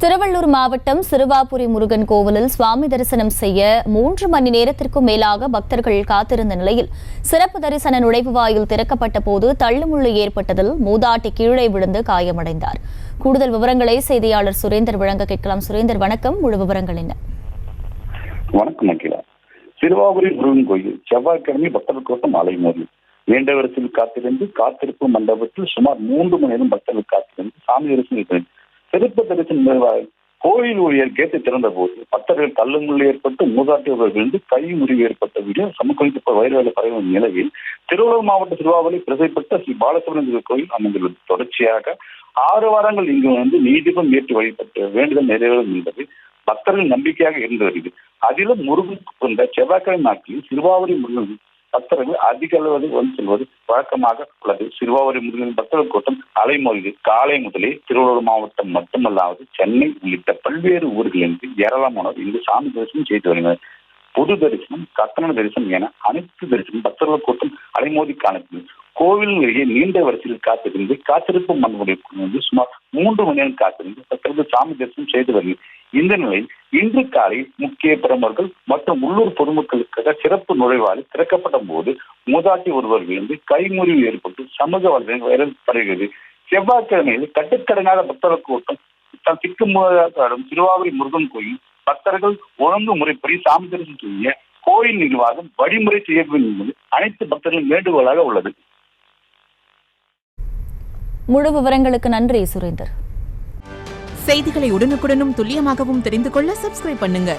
திருவள்ளூர் மாவட்டம் சிறுவாபுரி முருகன் கோவிலில் சுவாமி தரிசனம் செய்ய 3 மணி நேரத்திற்கும் மேலாக பக்தர்கள் காத்திருந்த நிலையில் சிறப்பு தரிசன நுழைவு வாயில் திறக்கப்பட்ட போது தள்ளுமுள்ளு ஏற்பட்டதில் மூதாட்டி கீழே விழுந்து காயமடைந்தார். கூடுதல் விவரங்களை செய்தியாளர் சுரேந்தர் வழங்க கேட்கலாம். சுரேந்தர், வணக்கம். முழு விவரங்கள் என்ன? வணக்கம் அகிலா. சிறுவாபுரி முருகன் கோயில் செவ்வாய்க்கிழமை பக்தர்கள் கூட்டம் அலைமோதி நீண்ட வரிசையில் காத்திருந்து காத்திருப்பு மண்டபத்தில் சுமார் 3 மணி நேரம் பக்தர்கள் காத்திருந்து சாமி தரிசனம் சிறப்பு தரிசன நிகழ்வாக கோயில் ஊழியர் கேட்டு திறந்த போது பக்தர்கள் தள்ளுமுள்ளு ஏற்பட்டு மூதாட்டியவர்கள் விழுந்து கை முறிவு ஏற்பட்ட வீடியோ சமூக வைரவேலை பரவும் நிலையில் திருவள்ளூர் மாவட்ட சிறுவாபுரி பிரசிப்பட்ட ஸ்ரீ பாலசுப்ரமணியர் கோயில் அமைந்துள்ளது. தொடர்ச்சியாக 6 வாரங்கள் இங்கு நீதிபம் ஏற்று வழிபட்டு வேண்டுதல் நிறைவேறும் என்பது பக்தர்கள் நம்பிக்கையாக இருந்து வருகிறது. அதிலும் முருகன் கொண்ட செவ்வாய்க்கிழமை நாட்களில் சிறுவாபுரி முருகன் பக்தர்கள் அதிக அளவில் செல்வது வழக்கமாக உள்ளது. சிறுவாபுரி முருகன் பக்தர்கள் கூட்டம் அலைமோதி காலை முதலே திருவள்ளூர் மாவட்டம் மட்டுமல்லாது சென்னை உள்ளிட்ட பல்வேறு ஊர்களிலிருந்து ஏராளமானோர் இங்கு சாமி தரிசனம் செய்து வருகின்றனர். பொது தரிசனம், கட்டண தரிசனம் என அனைத்து தரிசனம் பக்தர்கள் கூட்டம் அலைமோதி காணப்படுகிறது. கோவில் வெளியே நீண்ட வரிசையில் காத்திருந்து காத்திருப்பு மண்டபம் சுமார் 3 மணி நேரம் காத்திருந்து பக்தர்கள் சாமி தரிசனம் செய்து வருகிறது. இந்த நிலையில் இன்று காலை முக்கிய பிரமுகர்கள் மற்றும் உள்ளூர் பொதுமக்களுக்காக சிறப்பு நுழைவாயில் திறக்கப்பட்ட போது மூதாட்டி ஒருவர் விழுந்து கைமுறிவு ஏற்பட்டு சமூக வலைதளங்கள் வைரல் பரவுகிறது. செவ்வாய்க்கிழமையில் கட்டுக்கடங்காத பக்தர்கள் கூட்டம் திக்குமுறையாடும் சிறுவாபுரி முருகன் கோயில் பக்தர்கள் ஒழுங்கு முறைப்படி சாமி தரிசனம் செய்ய கோயில் நிர்வாகம் வழிமுறை செய்ய வேண்டும் என்பது அனைத்து பக்தர்களின் வேண்டுகோளாக உள்ளது. முழு விவரங்களுக்கு நன்றி சுரேந்தர். செய்திகளை உடனுக்குடனும் துல்லியமாகவும் தெரிந்து கொள்ள சப்ஸ்கிரைப் பண்ணுங்க.